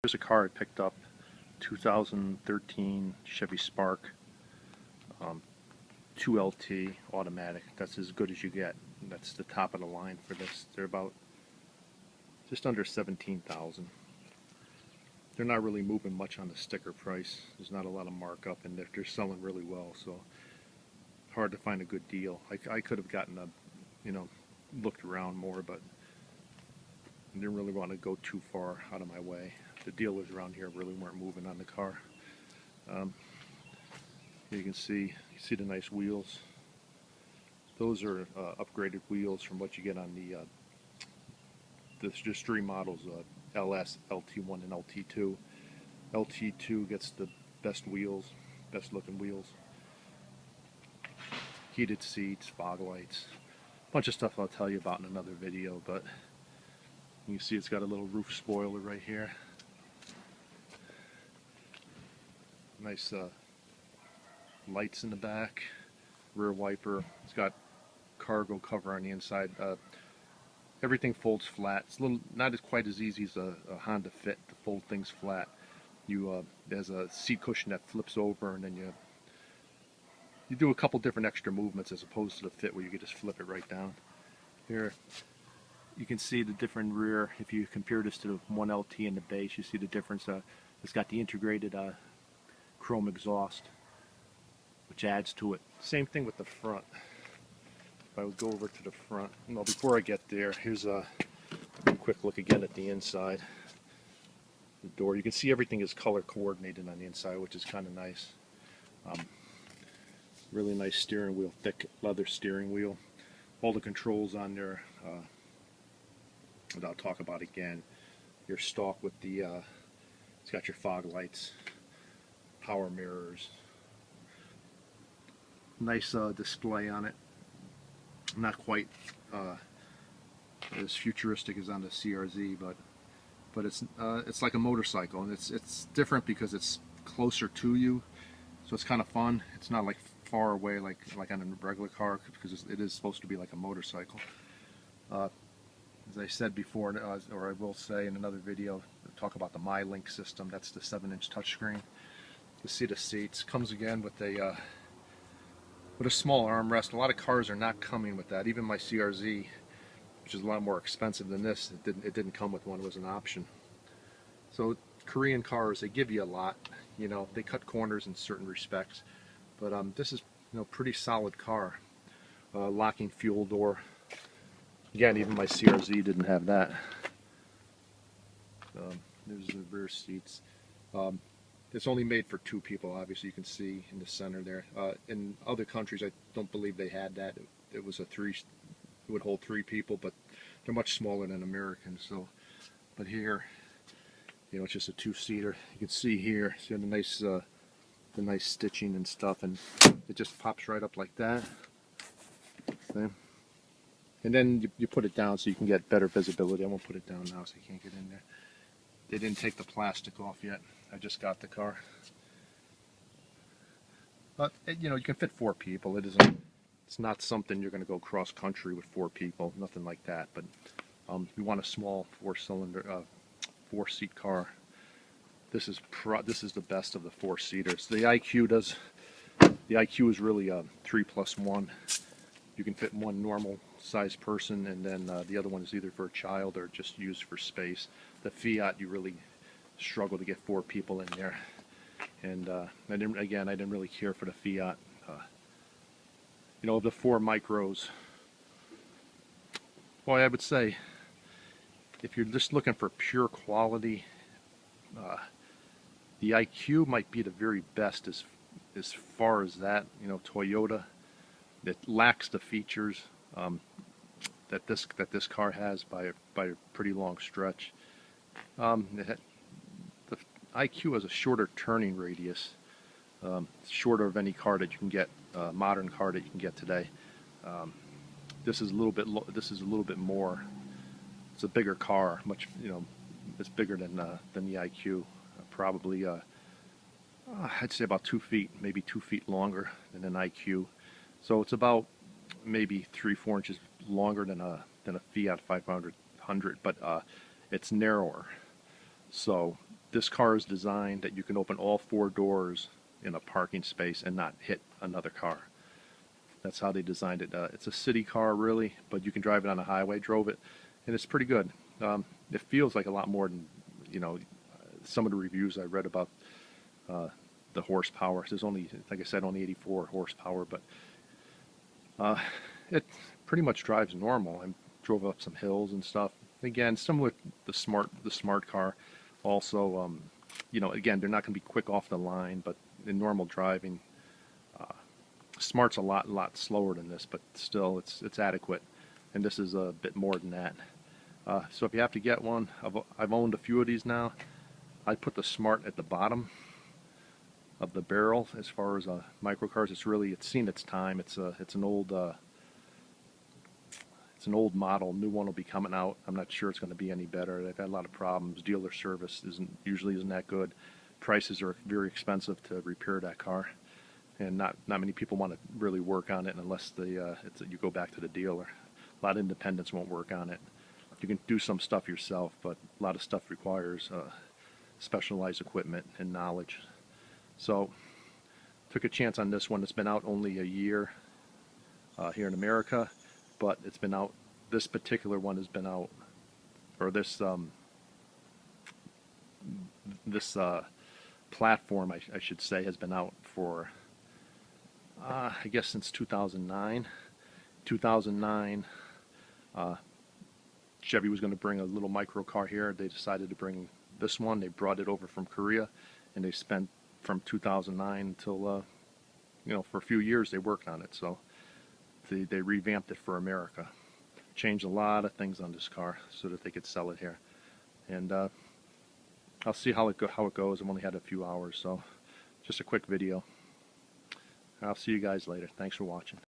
Here's a car I picked up, 2013 Chevy Spark, 2LT automatic. That's as good as you get. That's the top of the line for this. They're about just under 17,000. They're not really moving much on the sticker price. There's not a lot of markup, and they're selling really well. So hard to find a good deal. I could have gotten looked around more, but I didn't really want to go too far out of my way. The dealers around here really weren't moving on the car. You can see the nice wheels. Those are upgraded wheels from what you get on there's just three models, LS, LT1, and LT2. LT2 gets the best wheels, best looking wheels. Heated seats, fog lights, a bunch of stuff I'll tell you about in another video, but you can see it's got a little roof spoiler right here. Nice lights in the back, rear wiper. It's got cargo cover on the inside. Everything folds flat. It's not quite as easy as a Honda Fit to fold things flat. There's a seat cushion that flips over, and then you do a couple different extra movements as opposed to the Fit where you can just flip it right down. Here you can see the different rear. If you compare this to the 1LT in the base, you see the difference. It's got the integrated chrome exhaust, which adds to it. Same thing with the front. If I would go over to the front, well, before I get there, here's a quick look again at the inside. The door, you can see everything is color coordinated on the inside, which is kind of nice. Really nice steering wheel, thick leather steering wheel. All the controls on there, that I'll talk about again. Your stalk with the, it's got your fog lights, power mirrors. Nice display on it. Not quite as futuristic as on the CRZ, but it's like a motorcycle, and it's different because it's closer to you, so it's kind of fun. It's not like far away like on a regular car, because it is supposed to be like a motorcycle. As I said before, or I will say in another video, I'll talk about the MyLink system. That's the 7-inch touchscreen. You see the seats. Comes again with a small armrest. A lot of cars are not coming with that. Even my CRZ, which is a lot more expensive than this, it didn't come with one. It was an option. So Korean cars, they give you a lot. They cut corners in certain respects, but this is pretty solid car. Locking fuel door. Again, even my CRZ didn't have that. There's the rear seats. It's only made for two people, obviously. You can see in the center there. In other countries, I don't believe they had that. It was it would hold three people, but they're much smaller than Americans. So, but here, it's just a two-seater. You can see here, see the nice stitching and stuff, and it just pops right up like that. Okay. And then you put it down so you can get better visibility. I won't put it down now so you can't get in there. They didn't take the plastic off yet. I just got the car. But you can fit 4 people. It's not something you're going to go cross country with 4 people. Nothing like that. But you want a small 4-cylinder, 4-seat car. This is the best of the 4-seaters. The IQ is really a 3+1. You can fit one normal sized person, and then the other one is either for a child or just used for space. The Fiat, you really struggle to get 4 people in there, and I didn't really care for the Fiat. The 4 Micros, boy, I would say if you're just looking for pure quality, the IQ might be the very best as far as that. Toyota, it lacks the features that this car has by a pretty long stretch. The IQ has a shorter turning radius, shorter of any car that you can get, modern car that you can get today. This is a little bit more. It's a bigger car, much it's bigger than the IQ. Probably I'd say about 2 feet, maybe 2 feet longer than an IQ. So it's about maybe 3-4 inches longer than a Fiat 500, but it's narrower. So this car is designed that you can open all 4 doors in a parking space and not hit another car. That's how they designed it. It's a city car really, but you can drive it on a highway. Drove it, and it's pretty good. It feels like a lot more than, you know, some of the reviews I read about the horsepower. There's only, like I said, only 84 horsepower, but it pretty much drives normal. I drove up some hills and stuff. Again, similar to the smart car. Also, you know, again, they're not going to be quick off the line, but in normal driving, Smart's a lot slower than this, but still, it's adequate. And this is a bit more than that. So if you have to get one, I've owned a few of these now. I put the Smart at the bottom of the barrel as far as microcars. It's seen its time. It's an old model. New one will be coming out. I'm not sure it's going to be any better. They've had a lot of problems. Dealer service usually isn't that good. Prices are very expensive to repair that car, and not many people want to really work on it unless you go back to the dealer. A lot of independents won't work on it. You can do some stuff yourself, but a lot of stuff requires specialized equipment and knowledge. So took a chance on this one. It's been out only a year here in America, but it's been out. This particular one has been out, or this platform, I should say, has been out for I guess since 2009. 2009, Chevy was going to bring a little micro car here. They decided to bring this one. They brought it over from Korea, and they spent from 2009 until you know, for a few years they worked on it. So they revamped it for America, changed a lot of things on this car so that they could sell it here. And I'll see how it goes. I've only had a few hours, so just a quick video. I'll see you guys later. Thanks for watching.